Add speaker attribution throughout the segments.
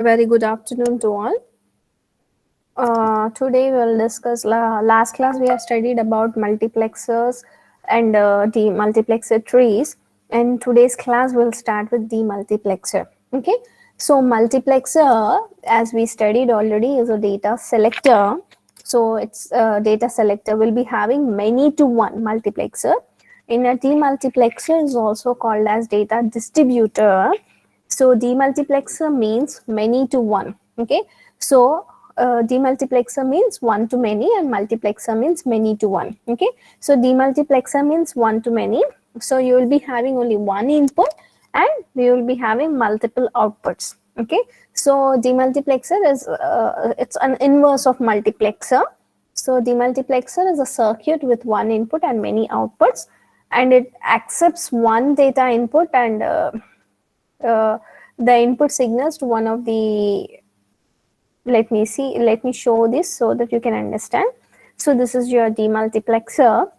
Speaker 1: Very good afternoon to all. Today we'll discuss last class we have studied about multiplexers and demultiplexer trees, and today's class will start with demultiplexer. Okay, so multiplexer, as we studied already, is a data selector. So it's a data selector will be having many to one multiplexer. In a demultiplexer is also called as data distributor. So demultiplexer means many to one. Okay, so demultiplexer means one to many and multiplexer means many to one. Okay, so demultiplexer means one to many. So you will be having only one input and you will be having multiple outputs. Okay, so demultiplexer is it's an inverse of multiplexer. So demultiplexer is a circuit with one input and many outputs, and it accepts one data input and uh, the input signals to one of the, let me show this so that you can understand. So this is your demultiplexer.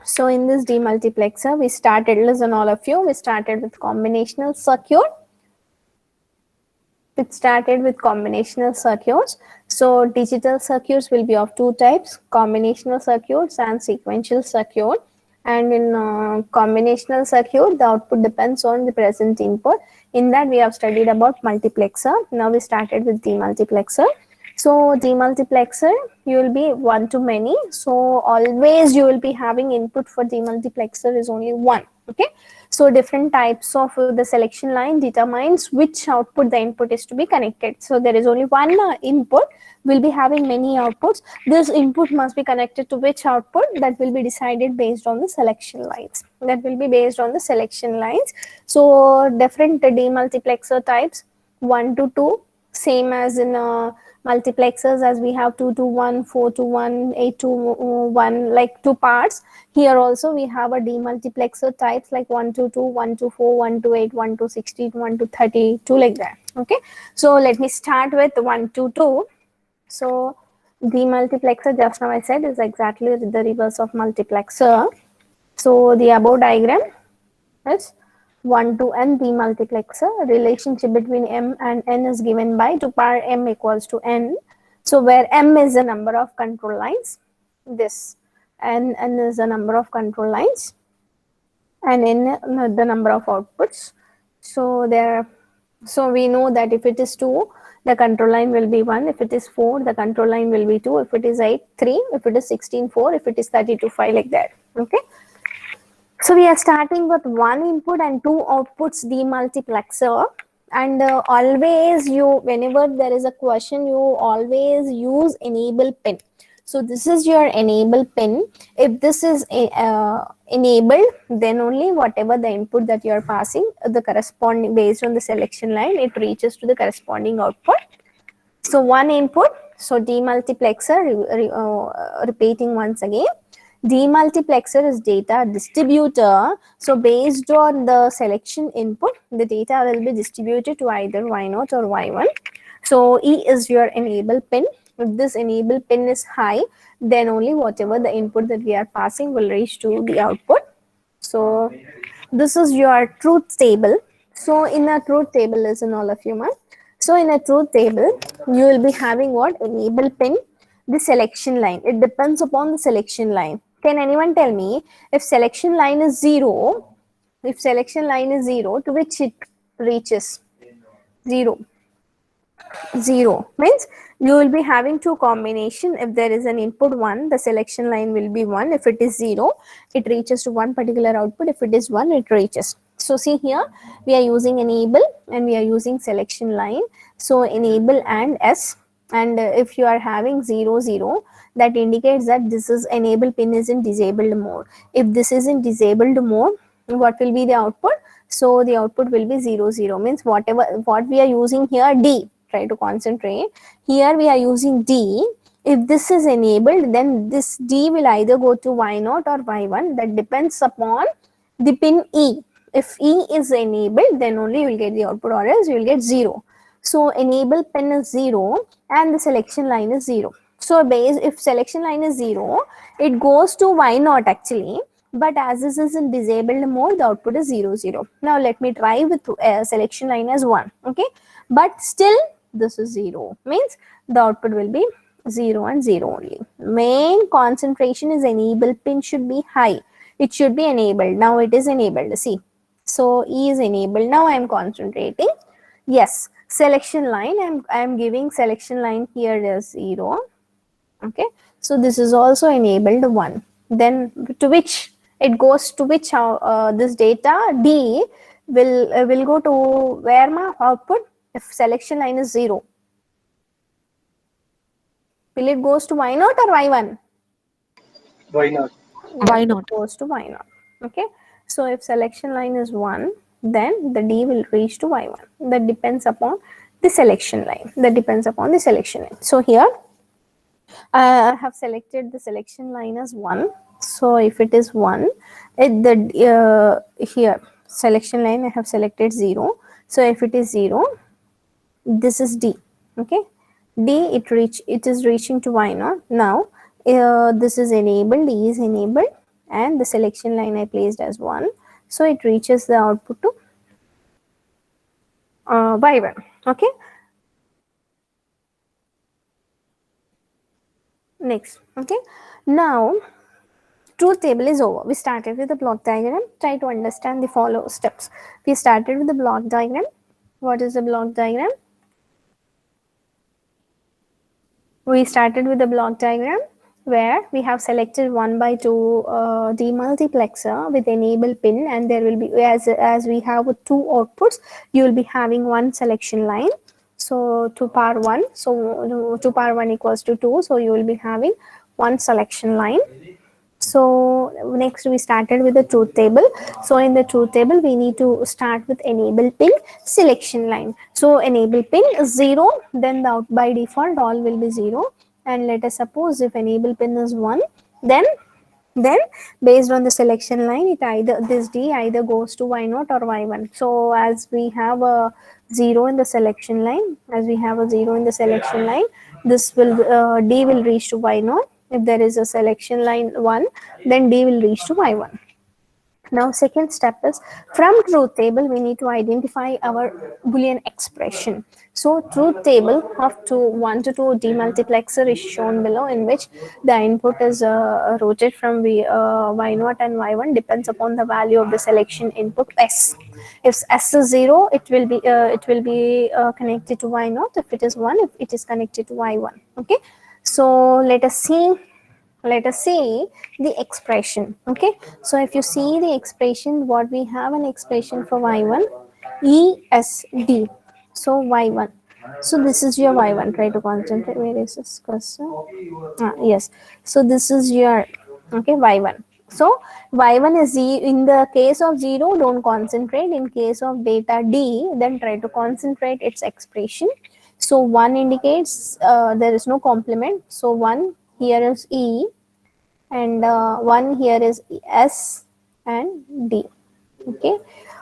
Speaker 1: So in this demultiplexer we started, listen all of you, we started with combinational circuit. It started with combinational circuits. So digital circuits will be of two types, combinational circuits and sequential circuit. And in combinational circuit, the output depends on the present input. In that we have studied about multiplexer. Now we started with demultiplexer. So demultiplexer, you will be one to many. So always you will be having input for demultiplexer is only one. Okay, so different types of the selection line determines which output the input is to be connected. So there is only one input, will be having many outputs. This input must be connected to which output, that will be decided based on the selection lines. That will be based on the selection lines. So different demultiplexer types, 1 to 2, same as in multiplexers, as we have 2 to 1, 4 to 1, 8 to 1, like two parts. Here also we have a demultiplexer types like 1 to 2, 1 to 4, 1 to 8, 1 to 16, 1 to 32, like that. Okay, so let me start with 1 to 2. So demultiplexer, just now I said, is exactly the reverse of multiplexer. So the above diagram is 1 to n demultiplexer. Relationship between m and n is given by 2 power m equals to n. So where m is the number of control lines, this, and n is the number of control lines, and n the number of outputs. So so we know that if it is 2, the control line will be 1. If it is 4, the control line will be 2. If it is 8, 3. If it is 16, 4. If it is 32, 5, like that. Okay. So we are starting with one input and two outputs demultiplexer, and always whenever there is a question, you always use enable pin. So this is your enable pin. If this is enabled, then only whatever the input that you are passing, the corresponding based on the selection line, it reaches to the corresponding output. So one input, so demultiplexer, repeating once again, demultiplexer is data distributor. So based on the selection input, the data will be distributed to either Y0 or Y1. So E is your enable pin. If this enable pin is high, then only whatever the input that we are passing will reach to the output. So this is your truth table. So in a truth table, listen all of you, man. So in a truth table, you will be having what? Enable pin, the selection line. It depends upon the selection line. Can anyone tell me if selection line is 0, if selection line is 0, to which it reaches? 0. 0 means you will be having two combination. If there is an input 1, the selection line will be 1. If it is 0, it reaches to one particular output. If it is 1, it reaches. So see here, we are using enable and we are using selection line. So enable and S, and if you are having 0 0, that indicates that this is enable pin is in disabled mode. If this is in disabled mode, what will be the output? So the output will be 0 0, means what we are using here, D. Try to concentrate. Here we are using D. If this is enabled, then this D will either go to Y0 or Y1. That depends upon the pin E. If E is enabled, then only you will get the output, or else you will get 0. So enable pin is 0 and the selection line is 0. So if selection line is 0, it goes to Y0 actually. But as this is in disabled mode, the output is 0 0. Now let me try with selection line as 1. Okay. but still this is 0, means the output will be 0 and 0 only. Main concentration is enable pin should be high. It should be enabled. Now it is enabled. See, so E is enabled. Now I am concentrating. Yes, selection line. I am giving selection line here is 0. Okay, so this is also enabled 1. Then to which it goes to which this data D will go to where my output if selection line is 0. Will it goes to Y0 or Y1?
Speaker 2: Why not?
Speaker 3: Why
Speaker 1: Yes, it
Speaker 3: not?
Speaker 1: goes to Y0. Okay, so if selection line is 1, then the D will reach to Y1. That depends upon the selection line. That depends upon the selection line. So here I have selected the selection line as 1. So if it is 1, here selection line I have selected 0. So if it is 0, this is D. Okay, D it is reaching to Y0. Now this is enabled, E is enabled, and the selection line I placed as 1. So it reaches the output to Y1. Okay. Next. Okay. Now truth table is over. We started with the block diagram. Try to understand the follow steps. We started with the block diagram. What is the block diagram? We started with the block diagram where we have selected 1/2 demultiplexer with enable pin, and there will be, as we have 2 outputs, you will be having one selection line. So 2 power 1, so 2 power 1 equals to 2, so you will be having one selection line. So next we started with the truth table. So in the truth table we need to start with enable pin selection line. So enable pin is 0, then the out by default all will be 0, and let us suppose if enable pin is 1, then based on the selection line it either this D either goes to Y0 or Y1. So as we have a 0 in the selection line, this will D will reach to Y0. If there is a selection line 1, then D will reach to Y1. Now second step is from truth table we need to identify our boolean expression. So truth table of 1 to 2 demultiplexer is shown below, in which the input is routed from Y0 and Y1 depends upon the value of the selection input S. If S is 0, it will be connected to Y0. If it is 1, if it is connected to Y1. Okay, so let us see the expression. Okay, so if you see the expression, what we have an expression for Y1 ESD. So Y1, so this is your Y1. Try to concentrate. Where is this cursor? Yes, so this is your Y1. So Y1 is in the case of 0, don't concentrate. In case of data D, then try to concentrate its expression. So 1 indicates there is no complement. So 1 here is E, and 1 here is S and D. Okay,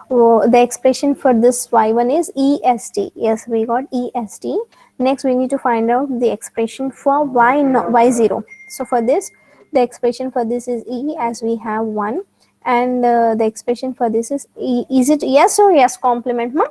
Speaker 1: the expression for this Y1 is EST. Yes, we got EST. Next we need to find out the expression for Y0. So for this, the expression for this is E, as we have 1, and the expression for this is E. Is it yes or yes complement, ma?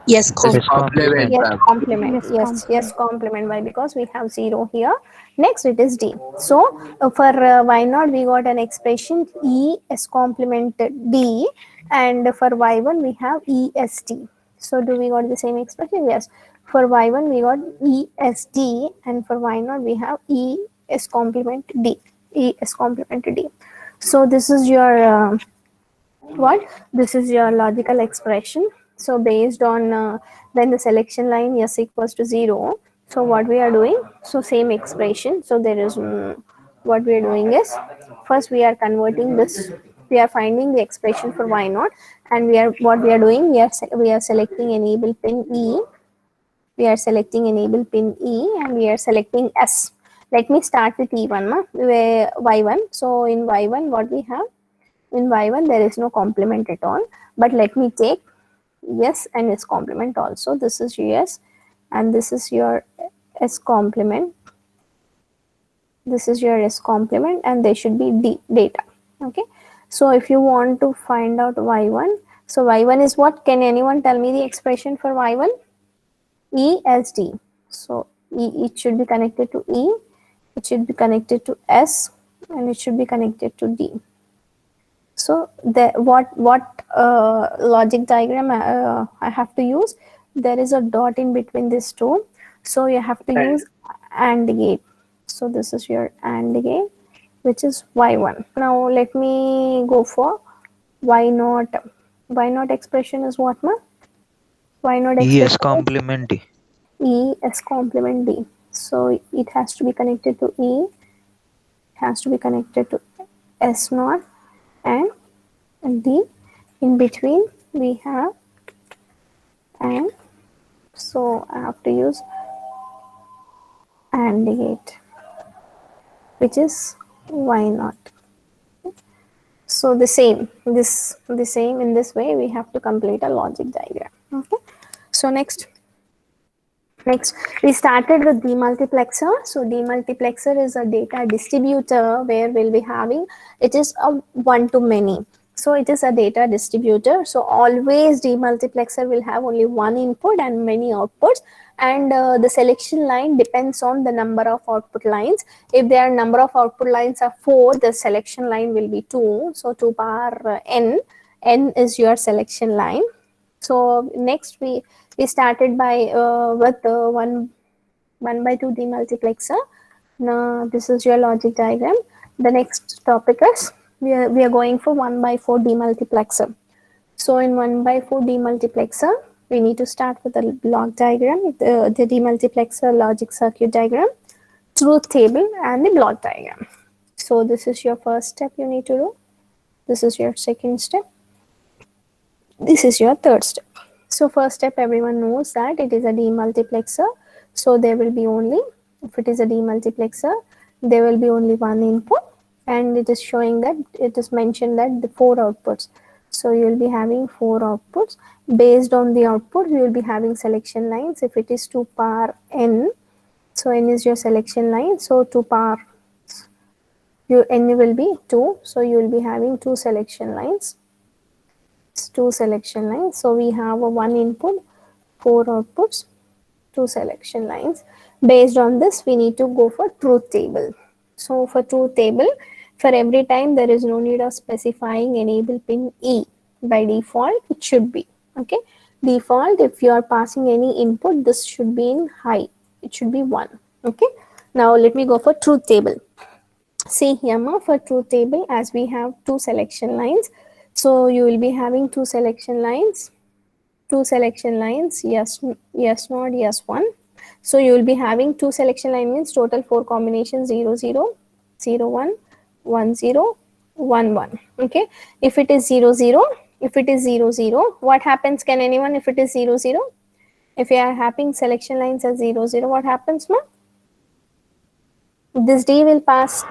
Speaker 3: Yes,
Speaker 2: Yes,
Speaker 3: complement.
Speaker 2: complement,
Speaker 1: Yes,
Speaker 2: ma'am.
Speaker 1: complement. Yes, complement. Why? Because we have 0 here. Next it is D. So for Y0 we got an expression E S complement D, and for Y1 we have EST. So do we got the same expression? Yes. For Y1 we got ESD, and for Y0 we have ES complement D. ES complement D. So this is your this is your logical expression. So based on when the selection line S equals to 0, so what we are doing, so same expression. So there is what we are doing is, first we are converting this, we are finding the expression for Y0, and what we are doing, we are selecting enable pin E, and we are selecting S. Let me start with E1, where Y1. So in Y1 what we have, in Y1 there is no complement at all, but let me take yes and S complement also. This is yes, and this is your S complement. This is your S complement, and there should be D data. Okay, so if you want to find out Y1, So y1 is what? Can anyone tell me the expression for y1? E as D. So it should be connected to E, it should be connected to S, and it should be connected to D. So the what logic diagram I have to use? There is a dot in between these two, so you have to
Speaker 2: And
Speaker 1: use AND gate. So this is your AND gate, which is y1. Now let me go for y naught. Y naught expression is what, ma? Y naught
Speaker 3: Yes,
Speaker 1: expression is
Speaker 3: complement.
Speaker 1: E as complement D. So it has to be connected to E, has to be connected to S naught and D. In between we have and, so I have to use AND gate, which is Y naught. So the same in this way we have to complete a logic diagram. Okay. So next, we started with demultiplexer. So demultiplexer is a data distributor where we'll be having, it is a one to many. So it is a data distributor. So always demultiplexer will have only one input and many outputs. And the selection line depends on the number of output lines. If their number of output lines are 4, the selection line will be 2. So 2 power n. N is your selection line. So next we started by with one by two demultiplexer. Now this is your logic diagram. The next topic is we are going for 1/4 demultiplexer. So in 1/4 demultiplexer, we need to start with the block diagram, the demultiplexer logic circuit diagram, truth table, and the block diagram. So this is your first step you need to do. This is your second step. This is your third step. So first step, everyone knows that it is a demultiplexer. So there will be only, if it is a demultiplexer, there will be only one input, and it is showing that it is mentioned that the 4 outputs. So you will be having 4 outputs. Based on the output, you will be having selection lines. If it is 2 power n, so n is your selection line. So 2 power, your n will be 2. So you will be having 2 selection lines. Two selection lines. So we have a one input, 4 outputs, 2 selection lines. Based on this, we need to go for truth table. So for truth table, for every time there is no need of specifying enable pin E. By default, it should be. Okay. Default, if you are passing any input, this should be in high. It should be 1. Okay. Now let me go for truth table. See here ma, for truth table, as we have 2 selection lines, so you will be having 2 selection lines, yes, yes not, yes one. So you will be having 2 selection line means total 4 combinations, 0 0 0 1 1 0 1 1. Okay. If it is 0 0, if it is 0 0, what happens? Can anyone, if it is 0 0, if you are having selection lines as 0 0, what happens ma? This D will pass.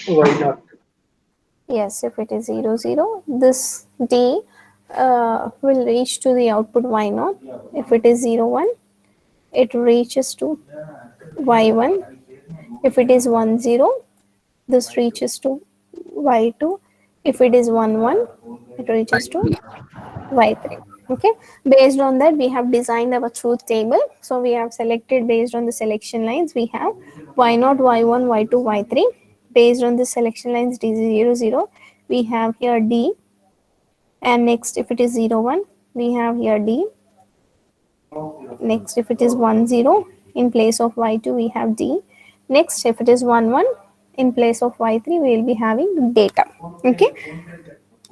Speaker 2: why not?
Speaker 1: Yes, if it is 0 0, this D will reach to the output y naught. If it is 0 1, it reaches to y1. If it is 1 0, this reaches to y2. If it is 1 1, it reaches to y3. Okay. Based on that, we have designed our truth table. So we have selected based on the selection lines. We have y0, y1, y2, y3. Based on the selection lines d0 0, we have here d. And next, if it is 0 1, we have here d. Next, if it is 1 0, in place of y2 we have d. Next, if it is 1 1, in place of y3 we will be having data. Okay.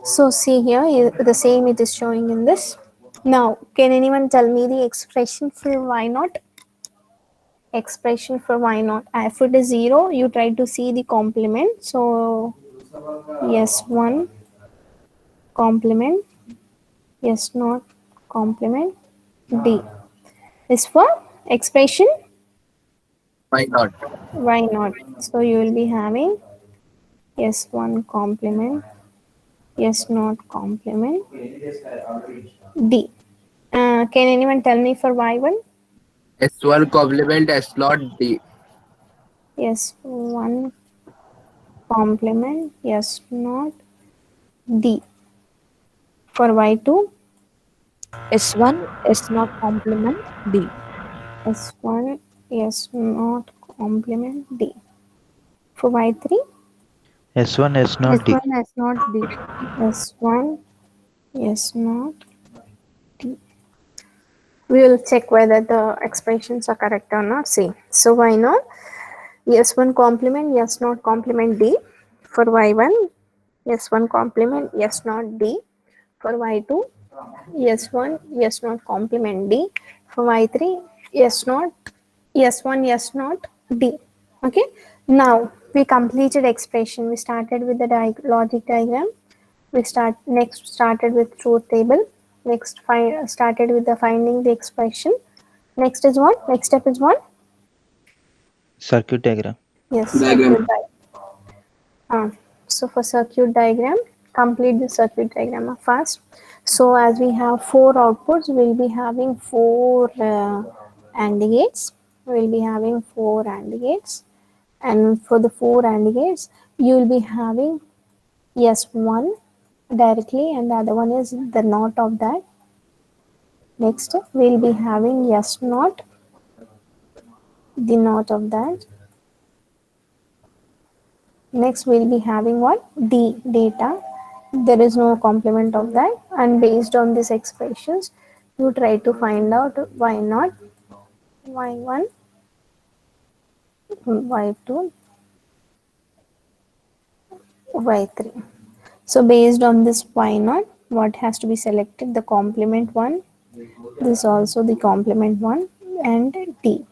Speaker 1: So see here, the same it is showing in this. Now, can anyone tell me the expression for y naught? Expression for y naught. If it is 0, you try to see the complement. So, yes, 1 complement, yes, not complement, D. Is for expression
Speaker 4: Why not?
Speaker 1: y naught. So, you will be having yes, 1 complement, yes, not complement, D. Can anyone tell me for y1?
Speaker 4: S1 complement S not D.
Speaker 1: Yes, 1 complement, yes, not D. For y2,
Speaker 3: S1 S naught complement D.
Speaker 1: s1 s0 complement d. For y3,
Speaker 5: S1 S0 D.
Speaker 3: S1 S naught D.
Speaker 1: s1 s0 d. We will check whether the expressions are correct or not. See, so y0 s1 complement s0 complement d. For y1, s1 complement s0 d. For y2, s1 s0 complement d. For y3, s0 s1 s0 d. Okay, now we completed expression. We started with the logic diagram. We started with truth table. Next started with the finding the expression. Next is what? Next step is what?
Speaker 5: Circuit diagram.
Speaker 1: Yes,
Speaker 4: Diagram.
Speaker 1: circuit diagram. So for circuit diagram, complete the circuit diagram first. So as we have four outputs, we'll be having four AND gates. We'll be having four AND gates, and for the four AND gates, you will be having S1 directly, and the other one is the NOT of that. Next, we'll be having S0, the NOT of that. Next, we'll be having what? D data. There is no complement of that, and based on these expressions, you try to find out why not, y1, y2, y3. So based on this y not, what has to be selected? The complement one. This also the complement one, and D.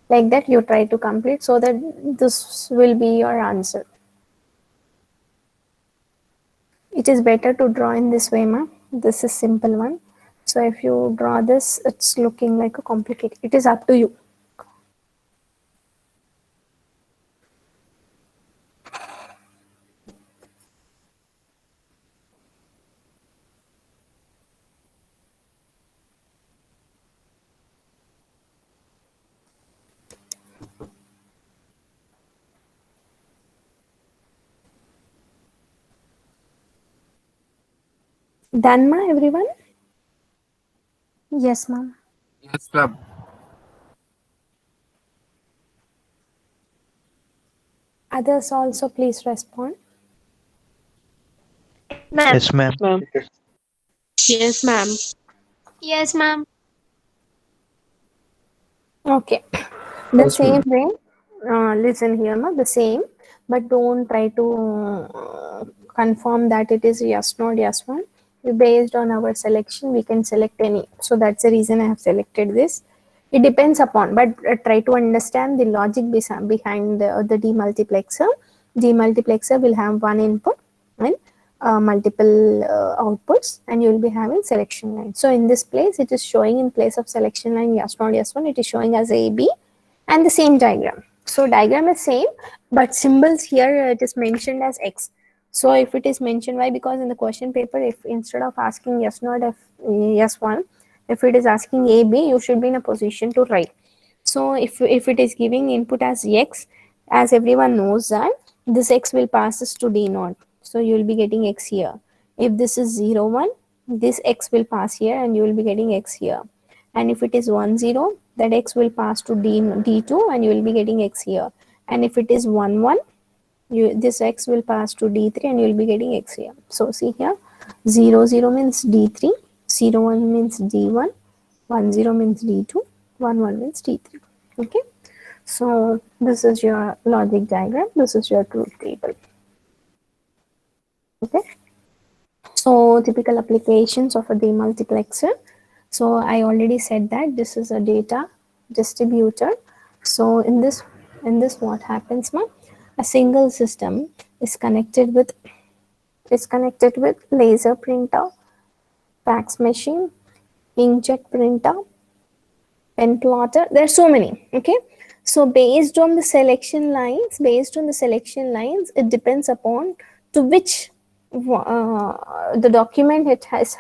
Speaker 1: Like that, you try to complete so that this will be your answer. It is better to draw in this way, ma. This is simple one. So if you draw this, it's looking like a complicated. It is up to you. Done, ma, everyone?
Speaker 3: Yes, ma'am.
Speaker 4: Yes, ma'am.
Speaker 1: Others also please respond.
Speaker 5: Yes, ma'am.
Speaker 6: Yes, ma'am.
Speaker 7: Yes, ma'am.
Speaker 1: Okay. The
Speaker 4: Yes,
Speaker 1: same
Speaker 4: ma'am.
Speaker 1: way, listen here, ma, the same, but don't try to confirm that it is yes, not yes one. Based on our selection, we can select any. So that's the reason I have selected this. It depends upon, but try to understand the logic behind the demultiplexer. Demultiplexer will have one input and multiple outputs, and you will be having selection line. So in this place, it is showing in place of selection line yes, not yes one. It is showing as A, B, and the same diagram. So diagram is same, but symbols here it is mentioned as X. So if it is mentioned, why? Because in the question paper, if instead of asking yes not if yes one, if it is asking A B, you should be in a position to write. So if it is giving input as X, as everyone knows that this X will passes to D naught. So you will be getting X here. If this is 0 1, this X will pass here and you will be getting X here. And if it is 1 0, that X will pass to D2 and you will be getting X here. And if it is 1 1, this X will pass to D3 and you will be getting X here. So see here, 0 0 means D3, 0 1 means D1, 1 0 means D2, 1 1 means D3. Okay. So this is your logic diagram. This is your truth table. Okay. So typical applications of a demultiplexer. So I already said that this is a data distributor. So in this what happens, ma? A single system is connected with laser printer, fax machine, inkjet printer, pen plotter. There are so many. Okay. So based on the selection lines, it depends upon to which the document it has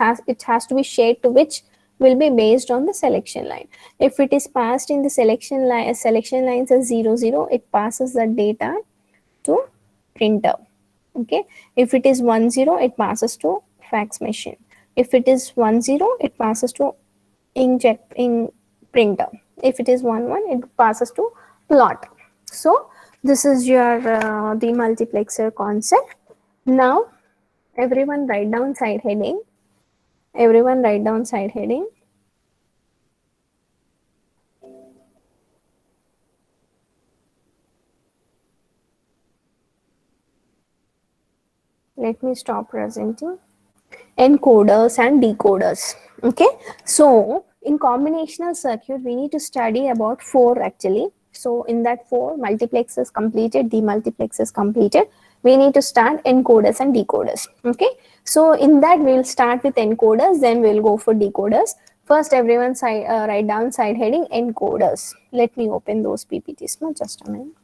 Speaker 1: to be shared to which will be based on the selection line. If it is passed in the selection lines as 00, it passes the data to printer. Okay. If it is 10, it passes to fax machine. If it is 10, it passes to ink printer. If it is 11, it passes to plot. So this is your demultiplexer concept. Now everyone write down side heading. Everyone write down side heading. Let me stop presenting. Encoders and decoders. Okay, so in combinational circuit we need to study about 4 actually. So in that 4, multiplexers completed, demultiplexers completed, we need to start encoders and decoders. Okay, so in that we'll start with encoders, then we'll go for decoders. First everyone write down side heading encoders. Let me open those PPTs now, just a minute.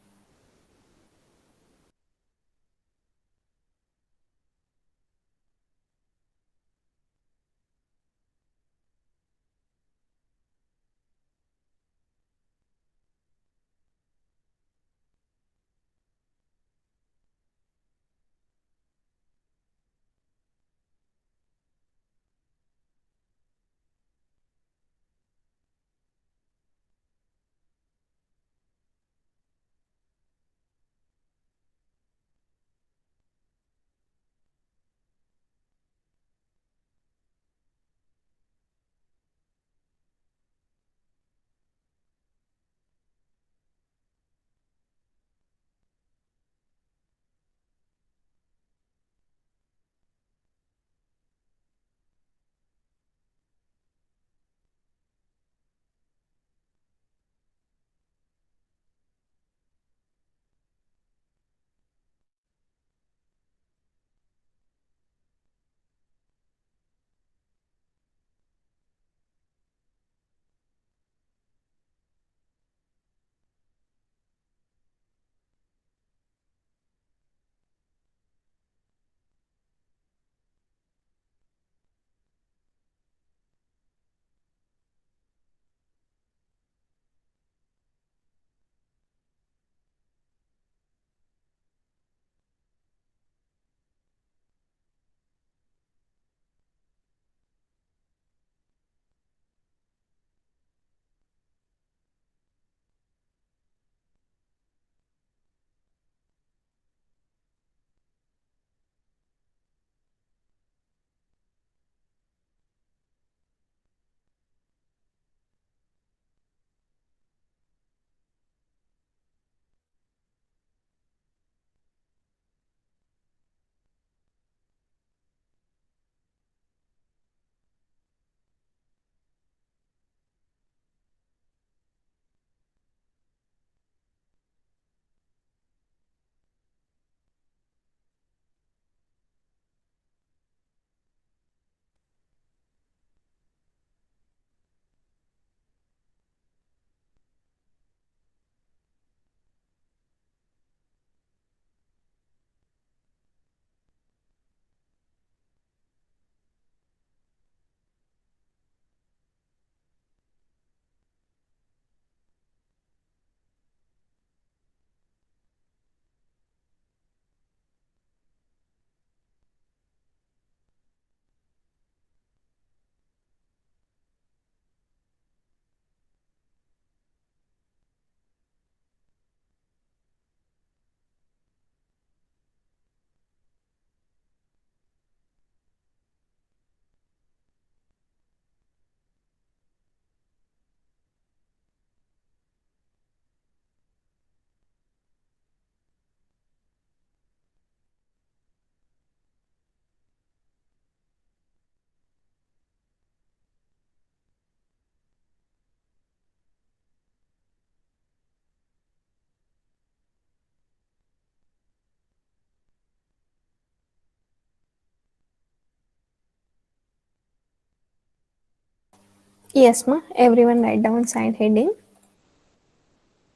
Speaker 1: Yes, ma. Everyone write down side heading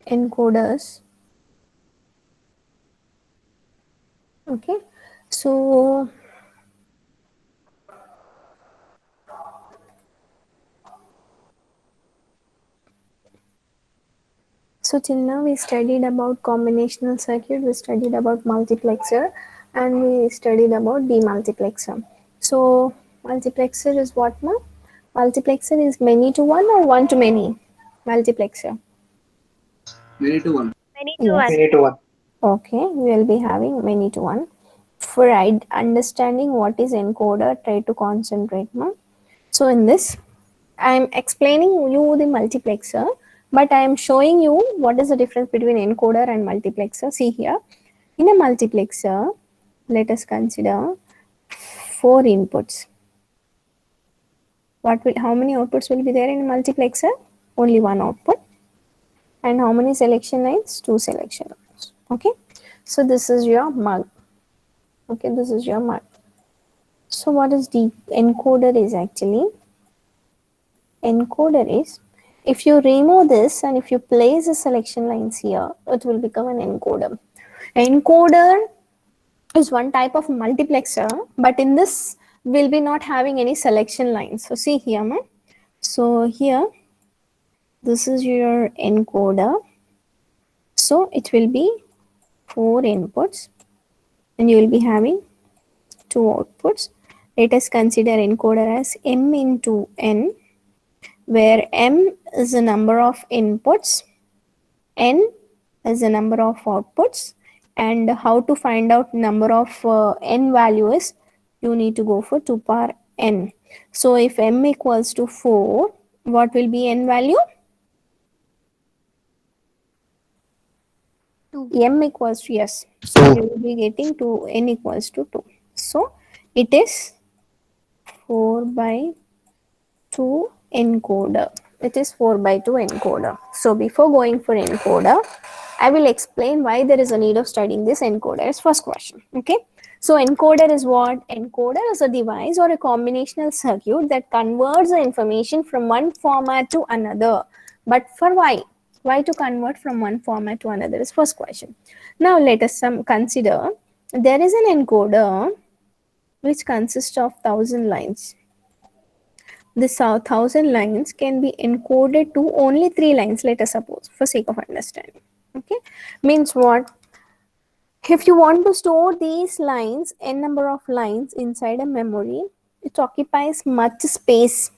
Speaker 1: encoders. Okay, so till now we studied about combinational circuit, we studied about multiplexer, and we studied about demultiplexer. So multiplexer is what, ma? Multiplexer is many to one or one to many? Multiplexer.
Speaker 4: Many to one.
Speaker 7: Many to
Speaker 1: Yes.
Speaker 7: one.
Speaker 2: Many to one.
Speaker 1: Okay, we will be having many to one. For understanding what is encoder, try to concentrate, ma. So in this, I am explaining you the multiplexer, but I am showing you what is the difference between encoder and multiplexer. See here, in a multiplexer, let us consider 4 inputs. How many outputs will be there in a multiplexer? Only one output. And how many selection lines? 2 selection lines. Okay, so this is your mug. Okay, this is your mug. So what is the encoder is actually? Encoder is, if you remove this and if you place the selection lines here, it will become an encoder. Encoder is one type of multiplexer, but in this we'll be not having any selection lines. So see here, ma. So here, this is your encoder. So it will be 4 inputs and you will be having 2 outputs. Let us consider encoder as m into n, where m is the number of inputs, n is the number of outputs, and how to find out number of n value is you need to go for 2 power n. So if m equals to 4, what will be n value?
Speaker 7: 2.
Speaker 1: M equals to, yes. So you will be getting to n equals to 2. So it is 4 by 2 encoder. It is 4 by 2 encoder. So before going for encoder, I will explain why there is a need of studying this encoder as first question. Okay. So encoder is what? Encoder is a device or a combinational circuit that converts the information from one format to another. But for why? Why to convert from one format to another is first question. Now let us consider there is an encoder which consists of 1000 lines. This 1000 lines can be encoded to only 3 lines, let us suppose, for sake of understanding. Okay, means what? If you want to store these lines, n number of lines inside a memory, it occupies much space.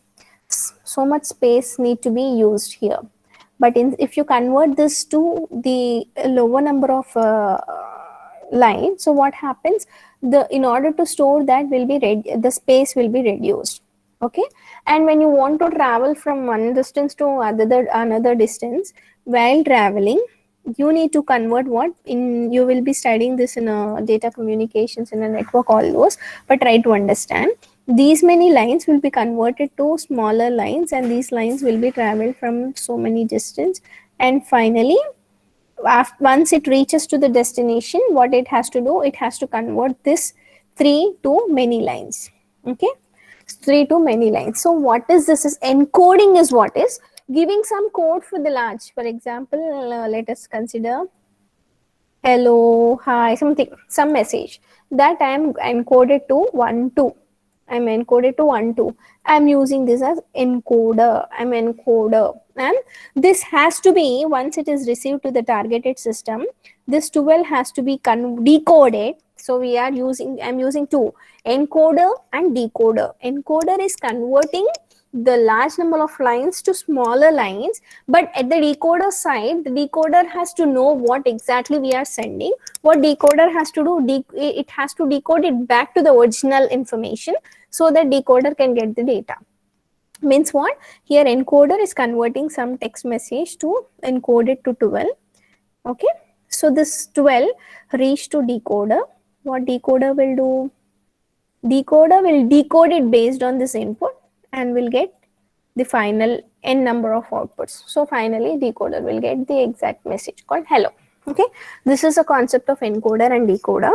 Speaker 1: So much space need to be used here. But if you convert this to the lower number of lines, so what happens? In order to store that will be the space will be reduced. Okay, and when you want to travel from one distance to another distance, while traveling, you need to convert what in you will be studying this in a data communications in a network, all those, but try to understand these many lines will be converted to smaller lines and these lines will be traveled from so many distance, and finally once it reaches to the destination, what it has to do, it has to convert this 3 to many lines. Okay, 3 to many lines. So what is this? Is encoding is what is giving some code for the large. For example, let us consider hello, hi, something, some message that I am encoded to 1 2. I'm encoded to 1 2. I'm using this as encoder. I'm encoder, and this has to be, once it is received to the targeted system, this 12 has to be decoded. So we are using, I'm using two, encoder and decoder. Encoder is converting the large number of lines to smaller lines, but at the decoder side, the decoder has to know what exactly we are sending. What decoder has to do, it has to decode it back to the original information so that decoder can get the data. Means what? Here encoder is converting some text message to encoded to 12. Okay, so this 12 reach to decoder. What decoder will do? Decoder will decode it based on this input and will get the final n number of outputs. So finally decoder will get the exact message called hello. Okay, this is a concept of encoder and decoder.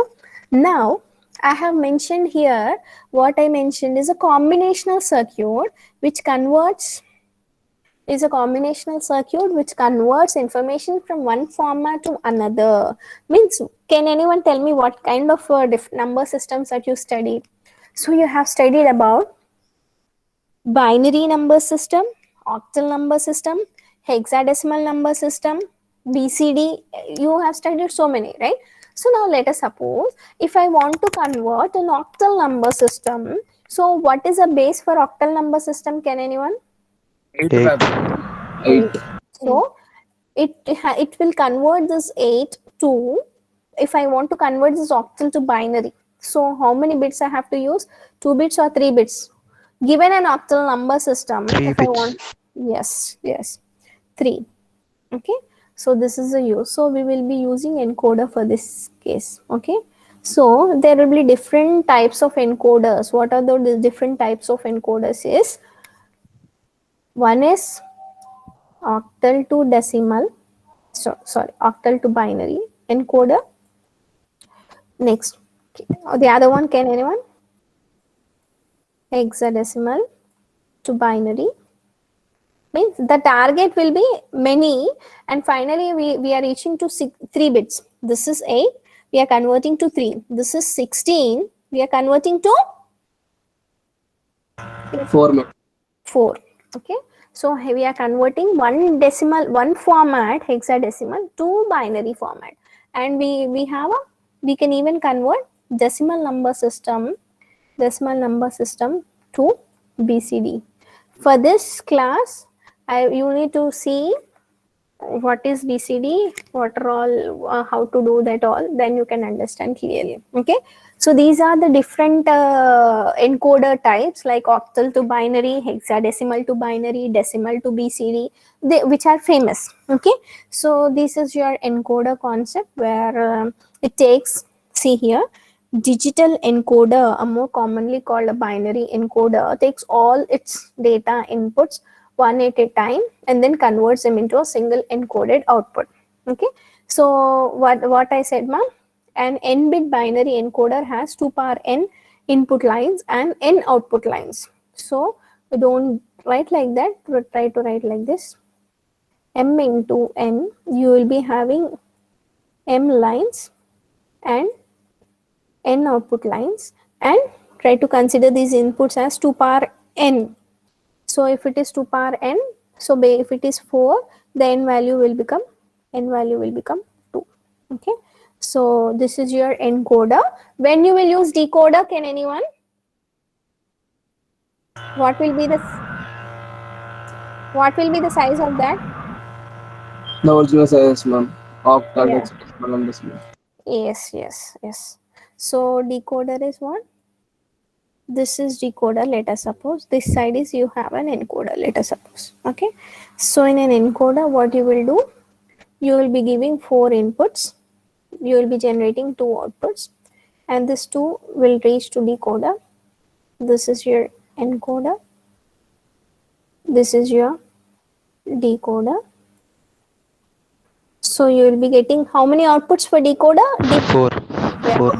Speaker 1: Now I have mentioned here, what I mentioned is a combinational circuit which converts information from one format to another. Means, can anyone tell me what kind of number systems that you studied? So you have studied about binary number system, octal number system, hexadecimal number system, BCD. You have studied so many, right? So now let us suppose if I want to convert an octal number system So what is a base for octal number system? Can anyone?
Speaker 4: 8
Speaker 5: 8.
Speaker 4: 8.
Speaker 1: So it will convert this 8 to, if I want to convert this octal to binary, so how many bits I have to use? 2 bits or 3 bits? Given an octal number system,
Speaker 5: 3
Speaker 1: if I
Speaker 5: bits.
Speaker 1: want, yes, 3. Okay, so this is a use. So we will be using encoder for this case. Okay, so there will be different types of encoders. What are the different types of encoders? Is one is octal to decimal, sorry, octal to binary encoder. Next, the other one, can anyone? Hexadecimal to binary. Means the target will be many, and finally we are reaching to 3 bits. This is 8, we are converting to 3. This is 16, we are converting to
Speaker 4: 4.
Speaker 1: 4. Okay, so we are converting one format, hexadecimal, to binary format. And we can even convert decimal number system to BCD. For this class, you need to see what is BCD, what are all, how to do that all, then you can understand clearly. Okay, so these are the different encoder types, like octal to binary, hexadecimal to binary, decimal to BCD, which are famous. Okay, so this is your encoder concept, where it takes, see here, digital encoder, a more commonly called a binary encoder, takes all its data inputs one at a time and then converts them into a single encoded output. Okay, so what I said, ma'am, an n bit binary encoder has 2 power n input lines and n output lines. So don't write like that, try to write like this: m into n, you will be having m lines and n output lines, and try to consider these inputs as 2 power n. So if it is 2 power n, so if it is 4, the n value will become 2. Okay, so this is your encoder. When you will use decoder, can anyone? What will be the size of that?
Speaker 4: The original size, ma'am. Octal,
Speaker 1: Yeah.
Speaker 4: hexadecimal, and decimal.
Speaker 1: Yes. So decoder is what? This is decoder, let us suppose. This side is, you have an encoder, let us suppose. Okay, so in an encoder, what you will do? You will be giving 4 inputs. You will be generating 2 outputs, and this 2 will reach to decoder. This is your encoder. This is your decoder. So you will be getting how many outputs for decoder?
Speaker 5: 4.
Speaker 1: Yeah.
Speaker 5: 4.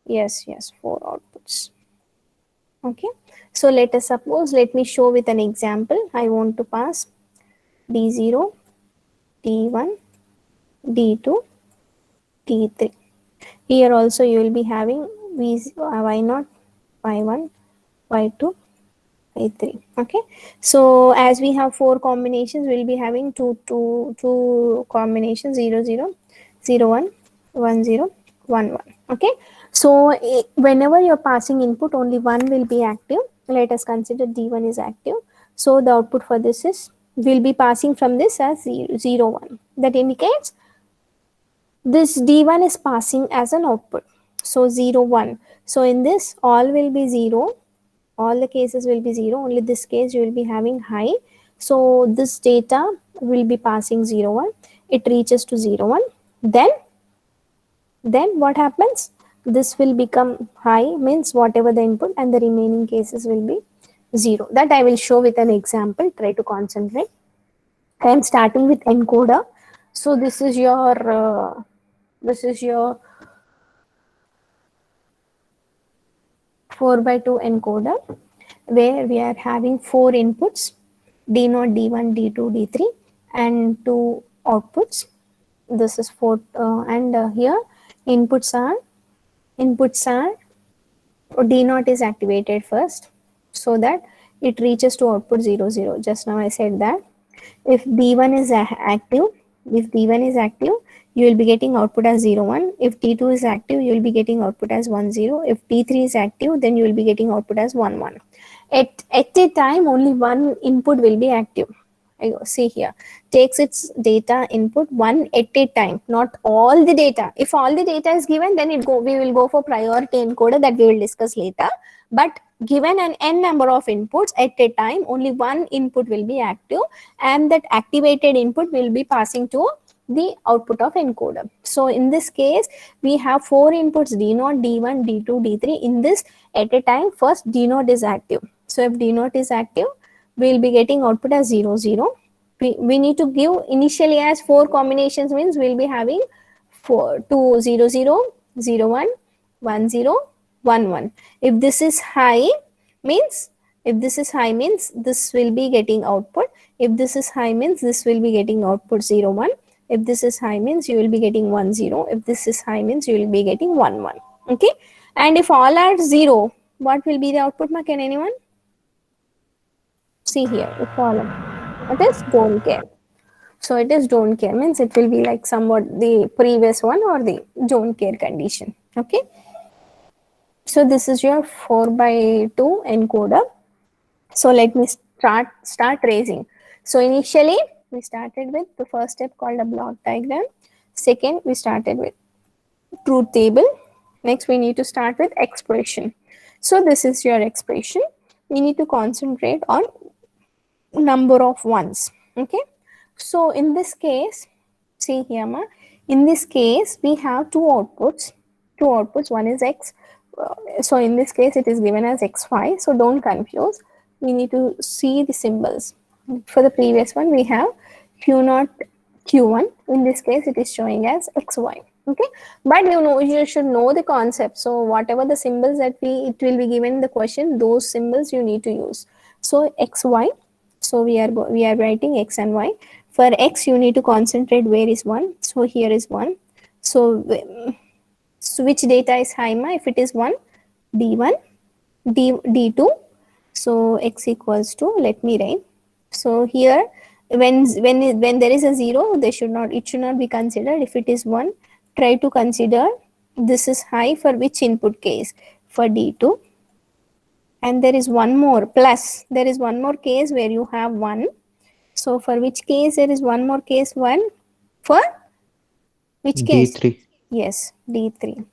Speaker 1: Yes, 4 outputs. Okay, so let us suppose, let me show with an example. I want to pass D0, D1, D2, D3. Here also you will be having Y0, Y1, Y2, Y3. Okay, so as we have 4 combinations, we'll be having two combinations: 0, 0, 0, 1, 1, 0, 1, 1. Okay, so whenever you're passing input, only one will be active. Let us consider D1 is active. So the output for this is, will be passing from this as 0, 0, 1. That indicates this D1 is passing as an output. So 0, 1. So in this, all will be 0. All the cases will be 0. Only this case you will be having high. So this data will be passing 0, 1. It reaches to 0, 1. Then what happens? This will become high, means whatever the input, and the remaining cases will be 0. That I will show with an example. Try to concentrate. I am starting with encoder. So this is your 4x2 encoder, where we are having 4 inputs: D0, D1, D2, D3, and 2 outputs. This is 4, and here inputs are D0 is activated first, so that it reaches to output 0, 0. Just now I said that if D1 is active, If D1 is active, you will be getting output as 0, 1. If D2 is active, you will be getting output as 1, 0. If D3 is active, then you will be getting output as 1, 1. At a time, only one input will be active. See here, takes its data input one at a time, not all the data. If all the data is given, then we will go for priority encoder that we will discuss later. But given an n number of inputs at a time, only one input will be active, and that activated input will be passing to the output of encoder. So in this case, we have 4 inputs, D0, D1, D2, D3. In this, at a time, first D0 is active. So if D0 is active, we will be getting output as 0, 0. We need to give initially as 4 combinations, means we will be having 2, 0, 0, 0, 1, 1, 0, 1, 1. If this is high, means this will be getting output. If this is high, means this will be getting output 0, 1. If this is high, means you will be getting 1, 0. If this is high, means you will be getting 1, 1. Okay. And if all are 0, what will be the output, ma? Can anyone? See here, if all it is don't care. So it is don't care, means it will be like somewhat the previous one or the don't care condition. Okay. So this is your 4x2 encoder. So let me start tracing. So initially we started with the first step called a block diagram. Second, we started with truth table. Next, we need to start with expression. So this is your expression. We need to concentrate on number of ones. Okay. So in this case, see here, ma, in this case we have two outputs. One is x. So in this case it is given as xy. So don't confuse. We need to see the symbols. For the previous one we have q0, q1. In this case it is showing as xy. Okay, but you should know the concept. So whatever the symbols that it will be given in the question, those symbols you need to use. So xy. So we are writing x and y. For x, you need to concentrate where is 1. So here is 1. So which data is high, ma? If it is 1, d1, d2. So x equals to, let me write. So here, when there is a 0, it should not be considered. If it is 1, try to consider this is high for which input case? For d2. And there is one more plus. There is one more case where you have 1. So for which case there is one more case 1? For which case?
Speaker 5: D3.
Speaker 1: Yes, D3.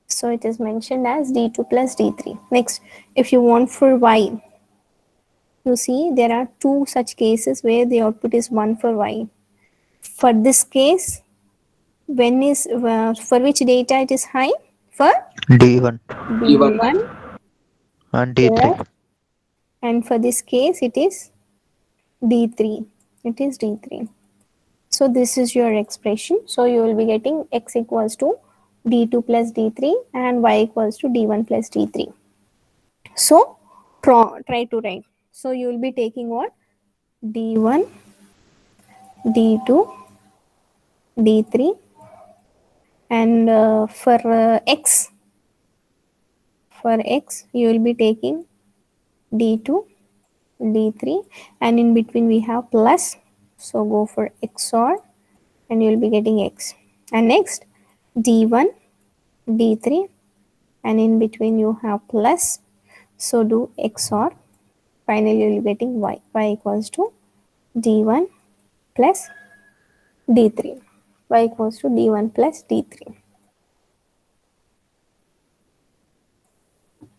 Speaker 1: So it is mentioned as D2 plus D3. Next, if you want for Y, you see there are 2 such cases where the output is 1 for Y. For this case, when is for which data it is high? For
Speaker 5: D1
Speaker 1: D1
Speaker 5: and D3.
Speaker 1: and for this case it is D3. It is D3. So this is your expression. So you will be getting x equals to d2 plus d3 and y equals to d1 plus d3. So try to write. So you will be taking what? d1, d2, d3, and for x you will be taking d2, d3, and in between we have plus. So go for XOR and you will be getting x. And next d1, d3, and in between you have plus. So do XOR. Finally you will be getting y. Y equals to d1 plus d3. Y equals to d1 plus d3.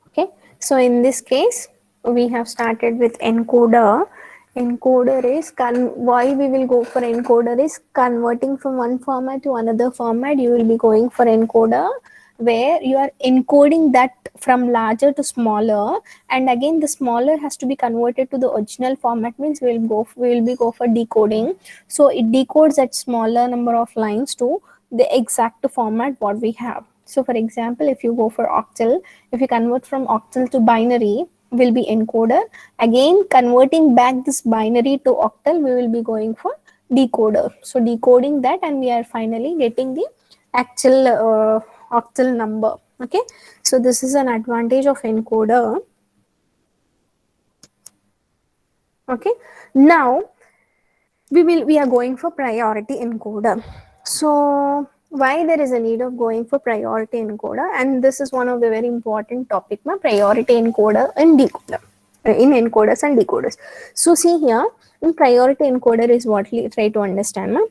Speaker 1: Okay. So in this case we have started with encoder. Encoder is why we will go for encoder is converting from one format to another format. You will be going for encoder where you are encoding that from larger to smaller, and again the smaller has to be converted to the original format, means we will be go for decoding. So it decodes that smaller number of lines to the exact format what we have. So for example, if you go for octal, if you convert from octal to binary, will be encoder. Again converting back this binary to octal, we will be going for decoder. So decoding that, and we are finally getting the actual octal number. Okay, so this is an advantage of encoder. Okay, now we are going for priority encoder. So why there is a need of going for priority encoder, and this is one of the very important topic, priority encoder and decoder, in encoders and decoders. So see here, in priority encoder is what we try to understand, ma.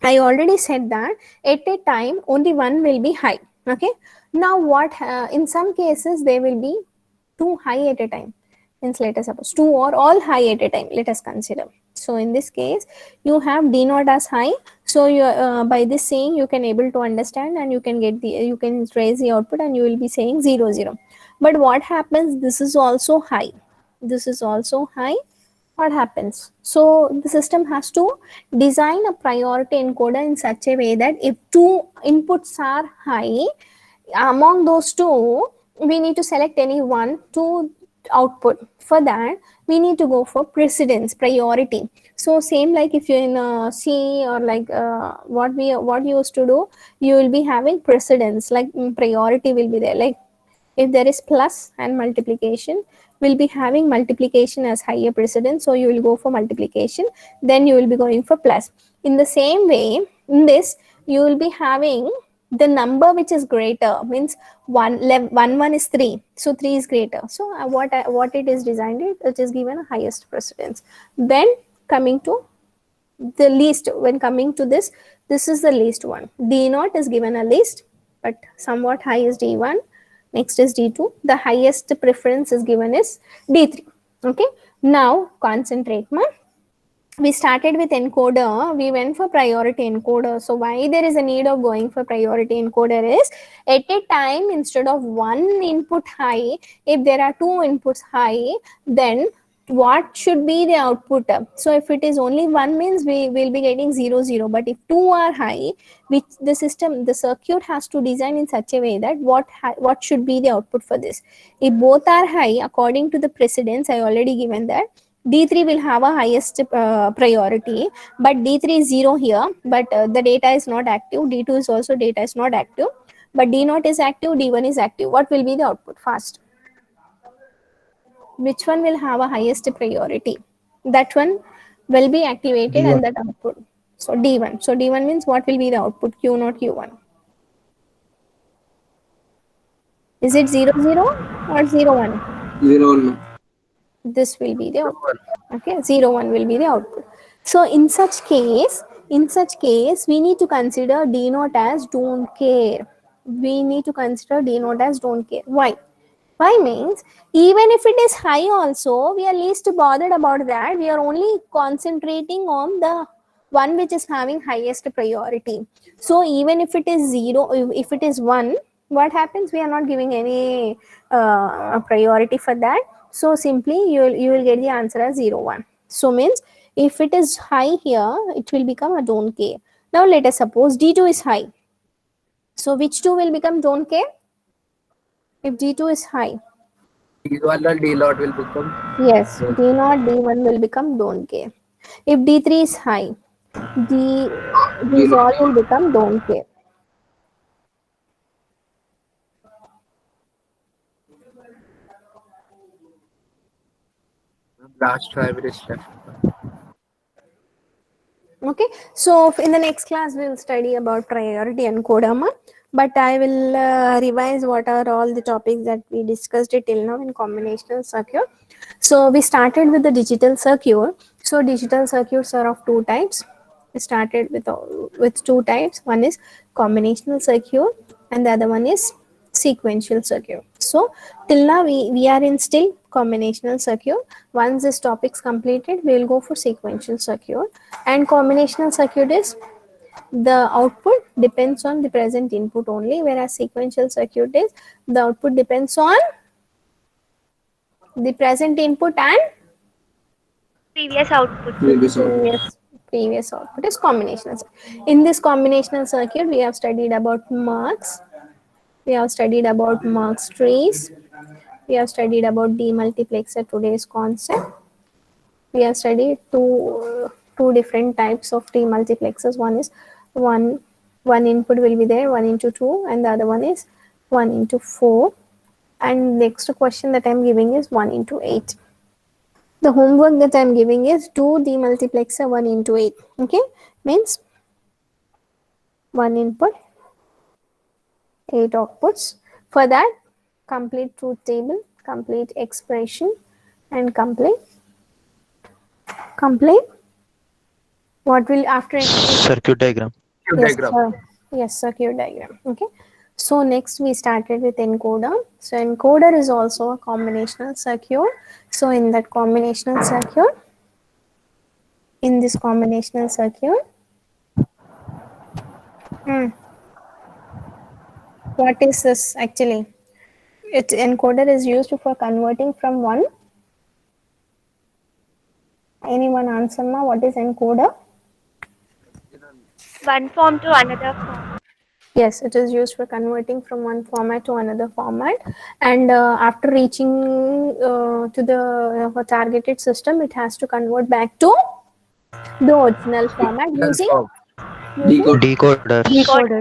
Speaker 1: I already said that at a time only one will be high. Okay, now what in some cases there will be two high at a time. Means let us suppose two or all high at a time. Let us consider. So in this case, you have D naught as high. So you by this saying you can able to understand, and you can get the, you can raise the output, and you will be saying 0 0. But what happens? This is also high. This is also high. What happens? So the system has to design a priority encoder in such a way that if two inputs are high, among those two we need to select any one to output. For that we need to go for precedence, priority. So same like if you're in C, or like what you used to do, you will be having precedence, like priority will be there. Like if there is plus and multiplication, we'll be having multiplication as higher precedence, so you will go for multiplication, then you will be going for plus. In the same way, in this you will be having the number which is greater, means 1 is 3, so 3 is greater. So what it is designed, it is given a highest precedence. Then coming to the least, when coming to this is the least one. D naught is given a least, but somewhat high is D1, next is D2, the highest preference is given is D3. Okay, now concentrate, ma. We started with encoder, we went for priority encoder. So why there is a need of going for priority encoder is, at a time instead of one input high, if there are two inputs high, then what should be the output? So if it is only one, means we will be getting 0 0, but if two are high, which the system, the circuit has to design in such a way that what should be the output for this. If both are high according to the precedence, I already given that D3 will have a highest priority, but D3 is 0 here, but the data is not active. D2 is also data is not active, but D0 is active, D1 is active. What will be the output? Fast. Which one will have a highest priority? That one will be activated,
Speaker 4: D1.
Speaker 1: and that output. So D1. So D1 means what will be the output? Q not Q1. Is it 0 0 or 0 1?
Speaker 4: 0 1.
Speaker 1: This will be the output. Okay, 0 1 will be the output. So in such case we need to consider D naught as don't care. We need to consider D naught as don't care. Why means, even if it is high also, we are least bothered about that. We are only concentrating on the one which is having highest priority. So even if it is 0, if it is 1, what happens? We are not giving any priority for that. So simply you will get the answer as 0 1. So means if it is high here, it will become a don't care. Now let us suppose D2 is high. So which two will become don't care? If D2 is high.
Speaker 8: D1 and D0 will become.
Speaker 1: Yes, D0, D1 will become don't care. If D3 is high, these
Speaker 4: D0.
Speaker 1: all will become don't care.
Speaker 8: Last 5 minutes left.
Speaker 1: Okay, so in the next class we will study about priority encoder, but I will revise what are all the topics that we discussed it till now in combinational circuit. So we started with the digital circuit. So digital circuits are of two types. We started with two types. One is combinational circuit, and the other one is sequential circuit. So till now we are in still combinational circuit. Once this topic is completed, we will go for sequential circuit. And combinational circuit is the output depends on the present input only, whereas sequential circuit is the output depends on the present input and
Speaker 7: Previous output.
Speaker 4: Previous output.
Speaker 1: previous output is combinational. In this combinational circuit, we have studied about marks, we have studied about marks trees, we have studied about demultiplexer, today's concept. We have studied two different types of demultiplexers. One is one input will be there, 1 into 2, and the other one is 1 into 4. And next question that I'm giving is 1 into 8. The homework that I'm giving is do demultiplexer 1 into 8. Okay, means 1 input, 8 outputs. For that, complete truth table, complete expression, and complete what will after
Speaker 5: Circuit diagram.
Speaker 1: yes,
Speaker 8: Diagram.
Speaker 1: yes, circuit diagram. Okay, so next we started with encoder. So encoder is also a combinational circuit. So in that combinational circuit, in this combinational circuit, what is this actually? It encoder is used for converting from one. Anyone answer ma? What is encoder?
Speaker 7: One form to another form.
Speaker 1: Yes, it is used for converting from one format to another format, and after reaching to the targeted system, it has to convert back to the original format using
Speaker 8: Form.
Speaker 1: using
Speaker 5: Decoder.
Speaker 7: Decode